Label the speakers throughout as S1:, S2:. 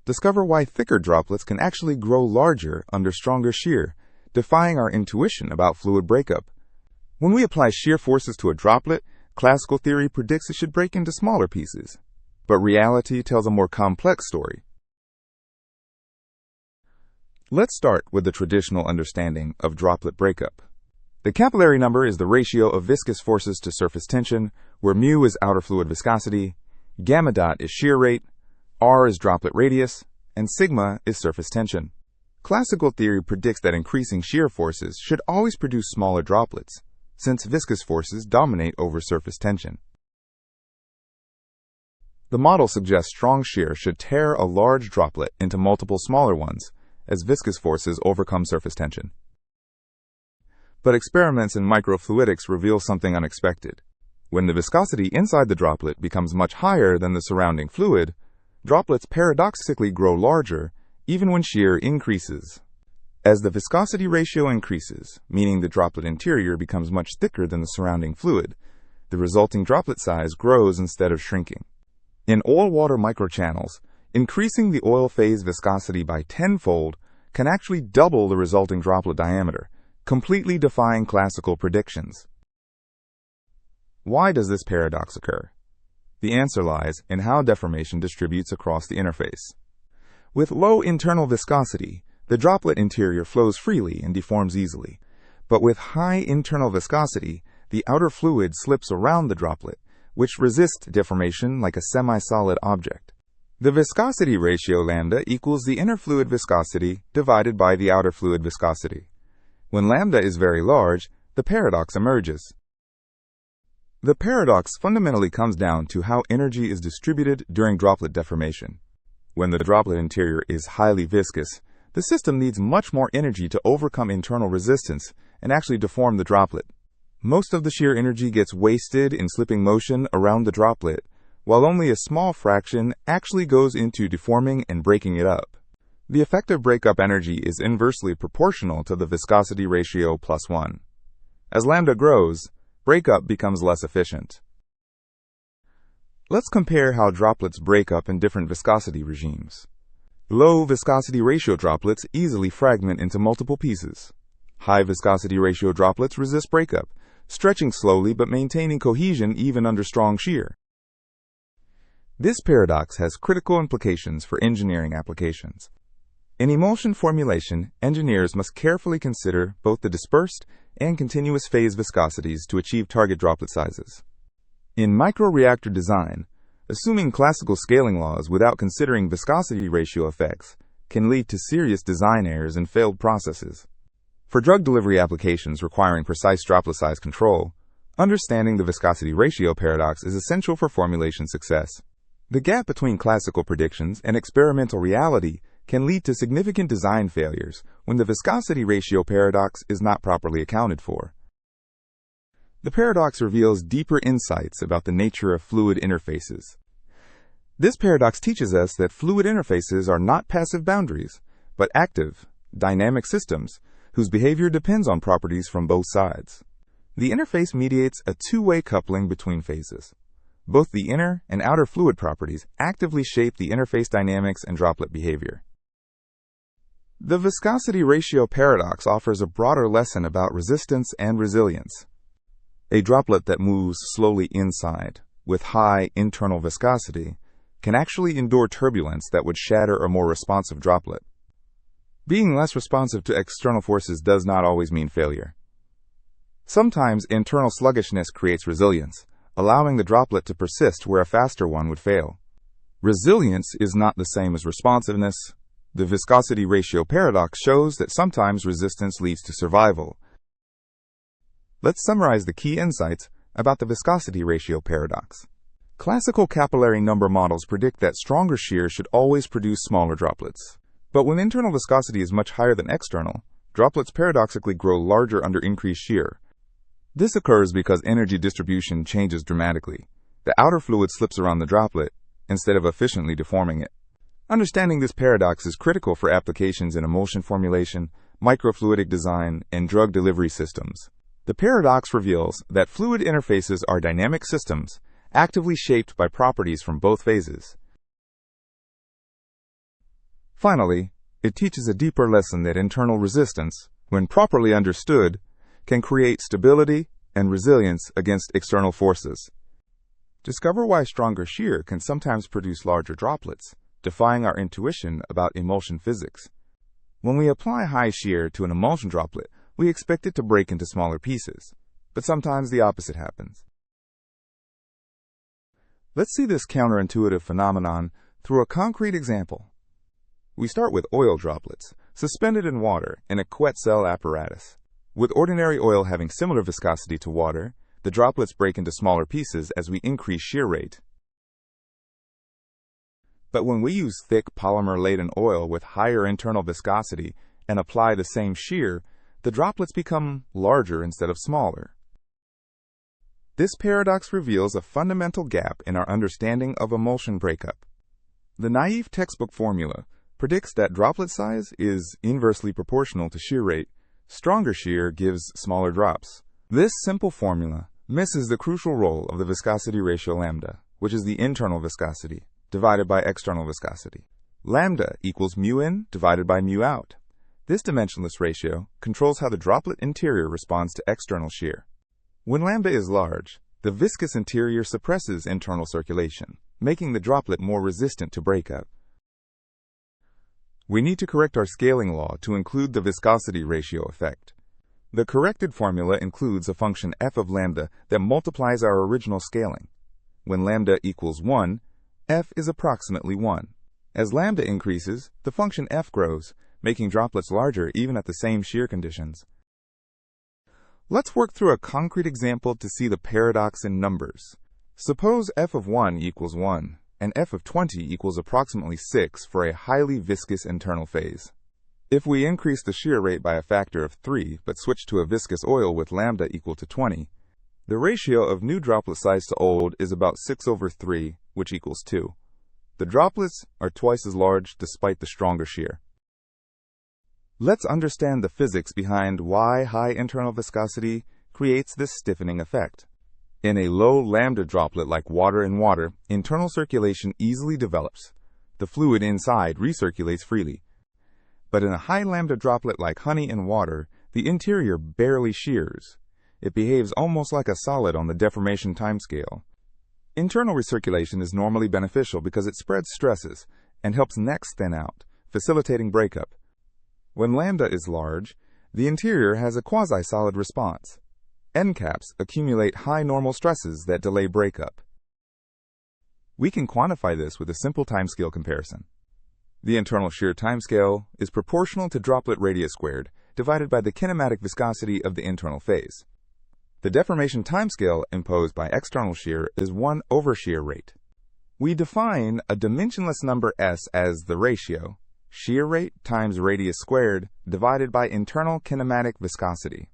S1: discover why thicker droplets can actually grow larger under stronger shear, defying our intuition about fluid breakup. When we apply shear forces to a droplet, classical theory predicts it should break into smaller pieces. But reality tells a more complex story. Let's start with the traditional understanding of droplet breakup. The capillary number is the ratio of viscous forces to surface tension, where mu is outer fluid viscosity, gamma dot is shear rate, r is droplet radius, and sigma is surface tension. Classical theory predicts that increasing shear forces should always produce smaller droplets, since viscous forces dominate over surface tension. The model suggests strong shear should tear a large droplet into multiple smaller ones, as viscous forces overcome surface tension. But experiments in microfluidics reveal something unexpected. When the viscosity inside the droplet becomes much higher than the surrounding fluid, droplets paradoxically grow larger, even when shear increases. As the viscosity ratio increases, meaning the droplet interior becomes much thicker than the surrounding fluid, the resulting droplet size grows instead of shrinking. In oil-water microchannels, increasing the oil phase viscosity by tenfold can actually double the resulting droplet diameter, completely defying classical predictions. Why does this paradox occur? The answer lies in how deformation distributes across the interface. With low internal viscosity, the droplet interior flows freely and deforms easily. But with high internal viscosity, the outer fluid slips around the droplet, which resists deformation like a semi-solid object. The viscosity ratio lambda equals the inner fluid viscosity divided by the outer fluid viscosity. When lambda is very large, the paradox emerges. The paradox fundamentally comes down to how energy is distributed during droplet deformation. When the droplet interior is highly viscous, the system needs much more energy to overcome internal resistance and actually deform the droplet. Most of the shear energy gets wasted in slipping motion around the droplet, while only a small fraction actually goes into deforming and breaking it up. The effective breakup energy is inversely proportional to the viscosity ratio plus 1. As lambda grows, breakup becomes less efficient. Let's compare how droplets break up in different viscosity regimes. Low viscosity ratio droplets easily fragment into multiple pieces. High viscosity ratio droplets resist breakup, stretching slowly but maintaining cohesion even under strong shear. This paradox has critical implications for engineering applications. In emulsion formulation, engineers must carefully consider both the dispersed and continuous phase viscosities to achieve target droplet sizes. In microreactor design, assuming classical scaling laws without considering viscosity ratio effects can lead to serious design errors and failed processes. For drug delivery applications requiring precise droplet size control, understanding the viscosity ratio paradox is essential for formulation success. The gap between classical predictions and experimental reality can lead to significant design failures when the viscosity ratio paradox is not properly accounted for. The paradox reveals deeper insights about the nature of fluid interfaces. This paradox teaches us that fluid interfaces are not passive boundaries, but active, dynamic systems whose behavior depends on properties from both sides. The interface mediates a two-way coupling between phases. Both the inner and outer fluid properties actively shape the interface dynamics and droplet behavior. The viscosity ratio paradox offers a broader lesson about resistance and resilience. A droplet that moves slowly inside, with high internal viscosity, can actually endure turbulence that would shatter a more responsive droplet. Being less responsive to external forces does not always mean failure. Sometimes internal sluggishness creates resilience, allowing the droplet to persist where a faster one would fail. Resilience is not the same as responsiveness. The viscosity ratio paradox shows that sometimes resistance leads to survival. Let's summarize the key insights about the viscosity ratio paradox. Classical capillary number models predict that stronger shear should always produce smaller droplets. But when internal viscosity is much higher than external, droplets paradoxically grow larger under increased shear. This occurs because energy distribution changes dramatically. The outer fluid slips around the droplet, instead of efficiently deforming it. Understanding this paradox is critical for applications in emulsion formulation, microfluidic design, and drug delivery systems. The paradox reveals that fluid interfaces are dynamic systems, actively shaped by properties from both phases. Finally, it teaches a deeper lesson that internal resistance, when properly understood, can create stability and resilience against external forces. Discover why stronger shear can sometimes produce larger droplets, defying our intuition about emulsion physics. When we apply high shear to an emulsion droplet, we expect it to break into smaller pieces, but sometimes the opposite happens. Let's see this counterintuitive phenomenon through a concrete example. We start with oil droplets, suspended in water in a Quetzal apparatus. With ordinary oil having similar viscosity to water, the droplets break into smaller pieces as we increase shear rate. But when we use thick polymer-laden oil with higher internal viscosity and apply the same shear, the droplets become larger instead of smaller. This paradox reveals a fundamental gap in our understanding of emulsion breakup. The naive textbook formula predicts that droplet size is inversely proportional to shear rate. Stronger shear gives smaller drops. This simple formula misses the crucial role of the viscosity ratio lambda, which is the internal viscosity, divided by external viscosity. Lambda equals mu in divided by mu out. This dimensionless ratio controls how the droplet interior responds to external shear. When lambda is large, the viscous interior suppresses internal circulation, making the droplet more resistant to breakup. We need to correct our scaling law to include the viscosity ratio effect. The corrected formula includes a function f of lambda that multiplies our original scaling. When lambda equals 1, f is approximately 1. As lambda increases, the function f grows, making droplets larger even at the same shear conditions. Let's work through a concrete example to see the paradox in numbers. Suppose f of 1 equals 1. And f of 20 equals approximately 6 for a highly viscous internal phase. If we increase the shear rate by a factor of 3 but switch to a viscous oil with lambda equal to 20, the ratio of new droplet size to old is about 6/3, which equals 2. The droplets are twice as large despite the stronger shear. Let's understand the physics behind why high internal viscosity creates this stiffening effect. In a low lambda droplet like water in water, internal circulation easily develops. The fluid inside recirculates freely. But in a high lambda droplet like honey in water, the interior barely shears. It behaves almost like a solid on the deformation timescale. Internal recirculation is normally beneficial because it spreads stresses and helps necks thin out, facilitating breakup. When lambda is large, the interior has a quasi-solid response. End caps accumulate high normal stresses that delay breakup. We can quantify this with a simple timescale comparison. The internal shear timescale is proportional to droplet radius squared divided by the kinematic viscosity of the internal phase. The deformation timescale imposed by external shear is 1 over shear rate. We define a dimensionless number s as the ratio, shear rate times radius squared divided by internal kinematic viscosity.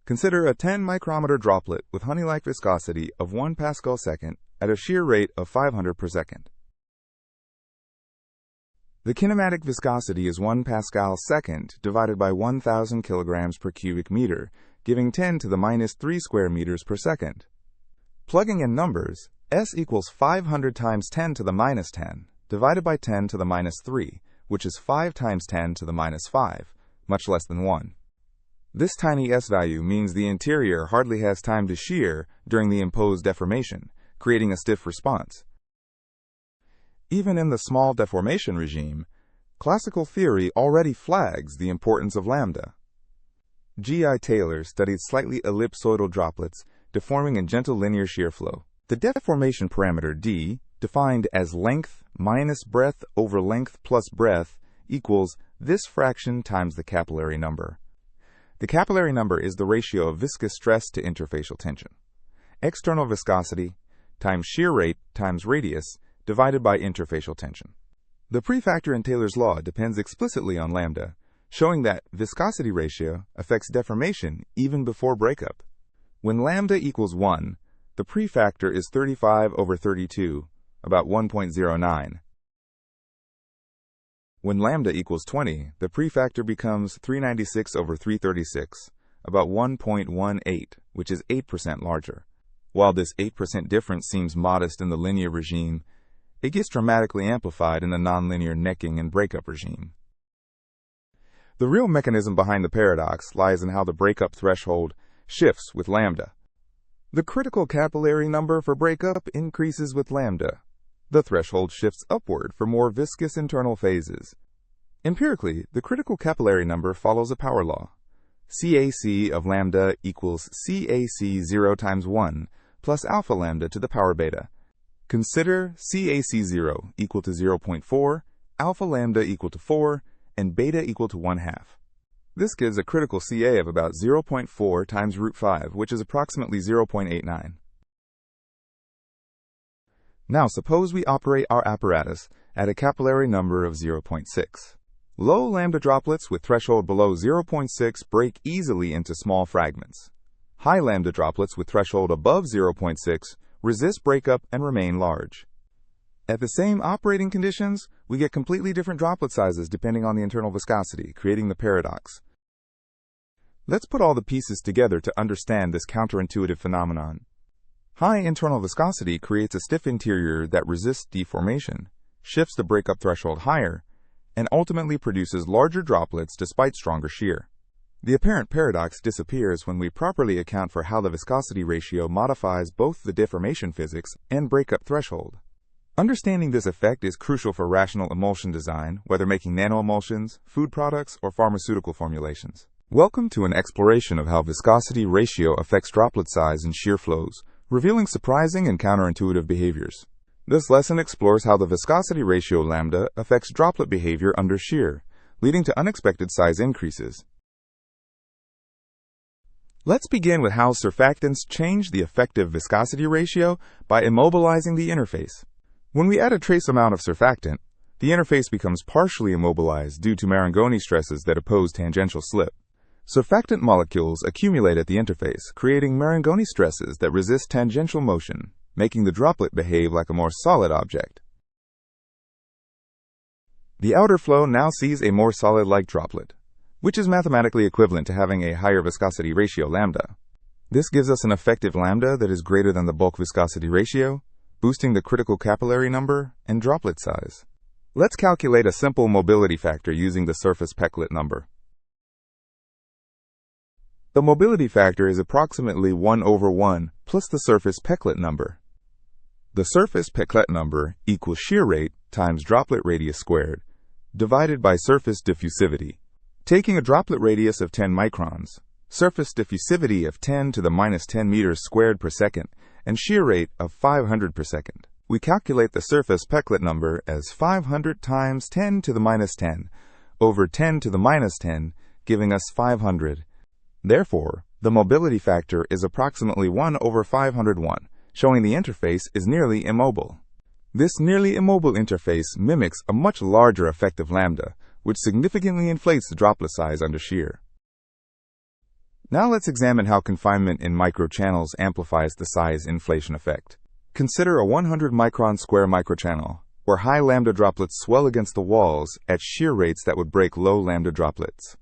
S1: Consider a 10 micrometer droplet with honey-like viscosity of 1 pascal second at a shear rate of 500 per second. The kinematic viscosity is 1 pascal second divided by 1,000 kilograms per cubic meter, giving 10 to the minus 3 square meters per second. Plugging in numbers, S equals 500 times 10 to the minus 10, divided by 10 to the minus 3, which is 5 times 10 to the minus 5, much less than 1. This tiny S value means the interior hardly has time to shear during the imposed deformation, creating a stiff response. Even in the small deformation regime, classical theory already flags the importance of lambda. G.I. Taylor studied slightly ellipsoidal droplets deforming in gentle linear shear flow. The deformation parameter d, defined as length minus breadth over length plus breadth, equals this fraction times the capillary number. The capillary number is the ratio of viscous stress to interfacial tension. External viscosity times shear rate times radius divided by interfacial tension. The prefactor in Taylor's law depends explicitly on lambda, showing that viscosity ratio affects deformation even before breakup. When lambda equals 1, the prefactor is 35 over 32, about 1.09. When lambda equals 20, the prefactor becomes 396 over 336, about 1.18, which is 8% larger. While this 8% difference seems modest in the linear regime, it gets dramatically amplified in the nonlinear necking and breakup regime. The real mechanism behind the paradox lies in how the breakup threshold shifts with lambda. The critical capillary number for breakup increases with lambda. The threshold shifts upward for more viscous internal phases. Empirically, the critical capillary number follows a power law. CAC of lambda equals CAC 0 times 1 plus alpha lambda to the power beta. Consider CAC 0 equal to 0.4, alpha lambda equal to 4, and beta equal to 1/2. This gives a critical Ca of about 0.4 times root 5, which is approximately 0.89. Now suppose we operate our apparatus at a capillary number of 0.6. Low lambda droplets with threshold below 0.6 break easily into small fragments. High lambda droplets with threshold above 0.6 resist breakup and remain large. At the same operating conditions, we get completely different droplet sizes depending on the internal viscosity, creating the paradox. Let's put all the pieces together to understand this counterintuitive phenomenon. High internal viscosity creates a stiff interior that resists deformation, shifts the breakup threshold higher, and ultimately produces larger droplets despite stronger shear. The apparent paradox disappears when we properly account for how the viscosity ratio modifies both the deformation physics and breakup threshold. Understanding this effect is crucial for rational emulsion design, whether making nanoemulsions, food products, or pharmaceutical formulations. Welcome to an exploration of how viscosity ratio affects droplet size and shear flows, revealing surprising and counterintuitive behaviors. This lesson explores how the viscosity ratio lambda affects droplet behavior under shear, leading to unexpected size increases. Let's begin with how surfactants change the effective viscosity ratio by immobilizing the interface. When we add a trace amount of surfactant, the interface becomes partially immobilized due to Marangoni stresses that oppose tangential slip. Surfactant molecules accumulate at the interface, creating Marangoni stresses that resist tangential motion, making the droplet behave like a more solid object. The outer flow now sees a more solid-like droplet, which is mathematically equivalent to having a higher viscosity ratio lambda. This gives us an effective lambda that is greater than the bulk viscosity ratio, boosting the critical capillary number and droplet size. Let's calculate a simple mobility factor using the surface Peclet number. The mobility factor is approximately 1/1 plus the surface Peclet number. The surface Peclet number equals shear rate times droplet radius squared, divided by surface diffusivity. Taking a droplet radius of 10 microns, surface diffusivity of 10 to the minus 10 meters squared per second, and shear rate of 500 per second, we calculate the surface Peclet number as 500 times 10 to the minus 10 over 10 to the minus 10, giving us 500. Therefore, the mobility factor is approximately 1/501, showing the interface is nearly immobile. This nearly immobile interface mimics a much larger effective lambda, which significantly inflates the droplet size under shear. Now let's examine how confinement in microchannels amplifies the size inflation effect. Consider a 100 micron square microchannel, where high lambda droplets swell against the walls at shear rates that would break low lambda droplets.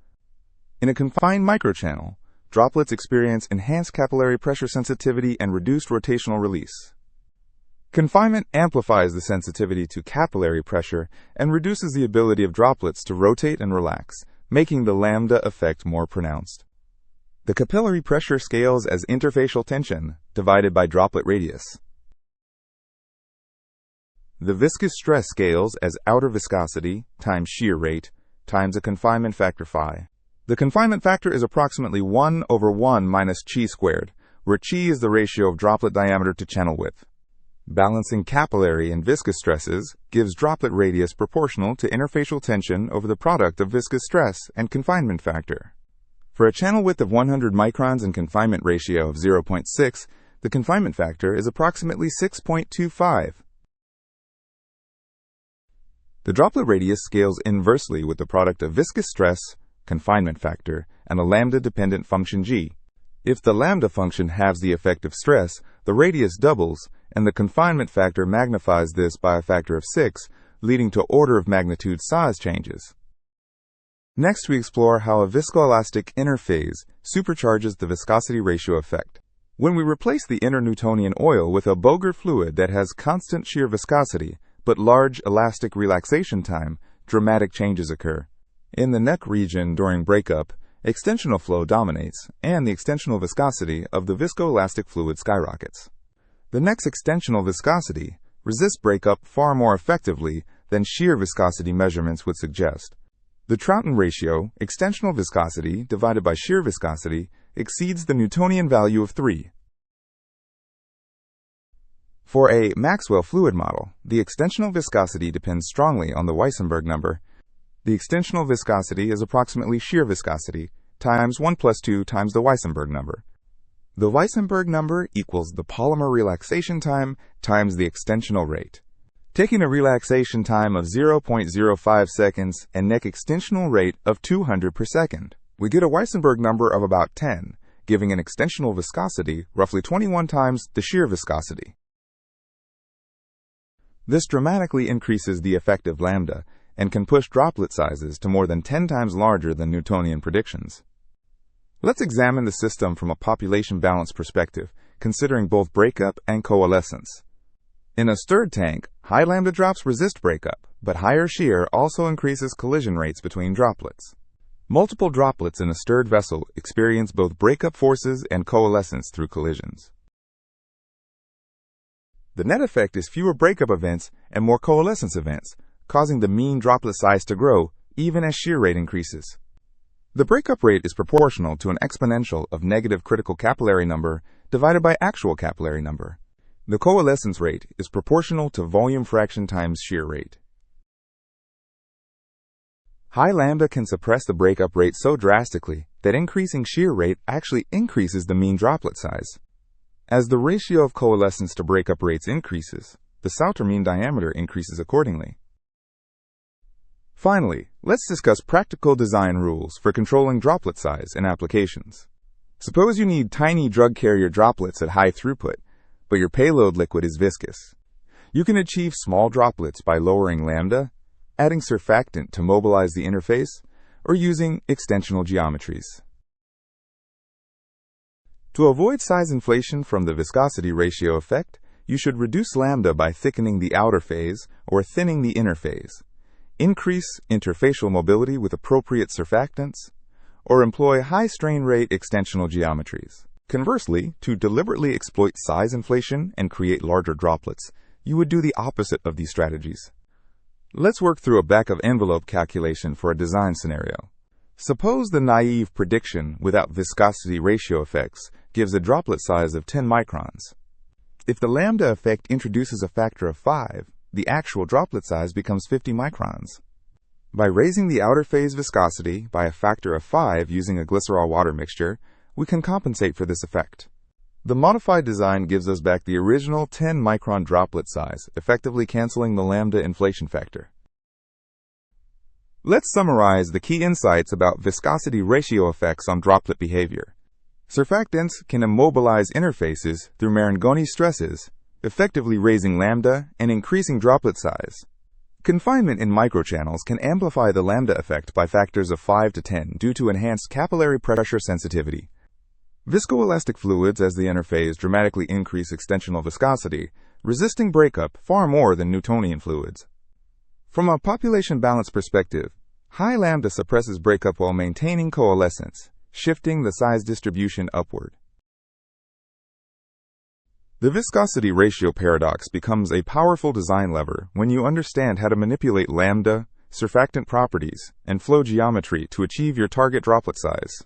S1: In a confined microchannel, droplets experience enhanced capillary pressure sensitivity and reduced rotational release. Confinement amplifies the sensitivity to capillary pressure and reduces the ability of droplets to rotate and relax, making the lambda effect more pronounced. The capillary pressure scales as interfacial tension divided by droplet radius. The viscous stress scales as outer viscosity times shear rate times a confinement factor phi. The confinement factor is approximately 1/1 minus chi squared, where chi is the ratio of droplet diameter to channel width. Balancing capillary and viscous stresses gives droplet radius proportional to interfacial tension over the product of viscous stress and confinement factor. For a channel width of 100 microns and confinement ratio of 0.6, the confinement factor is approximately 6.25. The droplet radius scales inversely with the product of viscous stress, confinement factor, and a lambda-dependent function g. If the lambda function halves the effective stress, the radius doubles, and the confinement factor magnifies this by a factor of 6, leading to order of magnitude size changes. Next, we explore how a viscoelastic interphase supercharges the viscosity ratio effect. When we replace the inner Newtonian oil with a Boger fluid that has constant shear viscosity, but large elastic relaxation time, dramatic changes occur. In the neck region during breakup, extensional flow dominates, and the extensional viscosity of the viscoelastic fluid skyrockets. The neck's extensional viscosity resists breakup far more effectively than shear viscosity measurements would suggest. The Troughton ratio, extensional viscosity divided by shear viscosity, exceeds the Newtonian value of 3. For a Maxwell fluid model, the extensional viscosity depends strongly on the Weissenberg number. The extensional viscosity is approximately shear viscosity times 1 plus 2 times the Weissenberg number. The Weissenberg number equals the polymer relaxation time times the extensional rate. Taking a relaxation time of 0.05 seconds and neck extensional rate of 200 per second, we get a Weissenberg number of about 10, giving an extensional viscosity roughly 21 times the shear viscosity. This dramatically increases the effective lambda and can push droplet sizes to more than 10 times larger than Newtonian predictions. Let's examine the system from a population balance perspective, considering both breakup and coalescence. In a stirred tank, high lambda drops resist breakup, but higher shear also increases collision rates between droplets. Multiple droplets in a stirred vessel experience both breakup forces and coalescence through collisions. The net effect is fewer breakup events and more coalescence events, causing the mean droplet size to grow even as shear rate increases. The breakup rate is proportional to an exponential of negative critical capillary number divided by actual capillary number. The coalescence rate is proportional to volume fraction times shear rate. High lambda can suppress the breakup rate so drastically that increasing shear rate actually increases the mean droplet size. As the ratio of coalescence to breakup rates increases, the Sauter mean diameter increases accordingly. Finally, let's discuss practical design rules for controlling droplet size in applications. Suppose you need tiny drug carrier droplets at high throughput, but your payload liquid is viscous. You can achieve small droplets by lowering lambda, adding surfactant to mobilize the interface, or using extensional geometries. To avoid size inflation from the viscosity ratio effect, you should reduce lambda by thickening the outer phase or thinning the inner phase, increase interfacial mobility with appropriate surfactants, or employ high strain rate extensional geometries. Conversely, to deliberately exploit size inflation and create larger droplets, you would do the opposite of these strategies. Let's work through a back-of-envelope calculation for a design scenario. Suppose the naive prediction without viscosity ratio effects gives a droplet size of 10 microns. If the lambda effect introduces a factor of 5, the actual droplet size becomes 50 microns. By raising the outer phase viscosity by a factor of 5 using a glycerol water mixture, we can compensate for this effect. The modified design gives us back the original 10 micron droplet size, effectively canceling the lambda inflation factor. Let's summarize the key insights about viscosity ratio effects on droplet behavior. Surfactants can immobilize interfaces through Marangoni stresses, effectively raising lambda and increasing droplet size. Confinement in microchannels can amplify the lambda effect by factors of 5 to 10 due to enhanced capillary pressure sensitivity. Viscoelastic fluids as the interface dramatically increase extensional viscosity, resisting breakup far more than Newtonian fluids. From a population balance perspective, high lambda suppresses breakup while maintaining coalescence, shifting the size distribution upward. The viscosity ratio paradox becomes a powerful design lever when you understand how to manipulate lambda, surfactant properties, and flow geometry to achieve your target droplet size.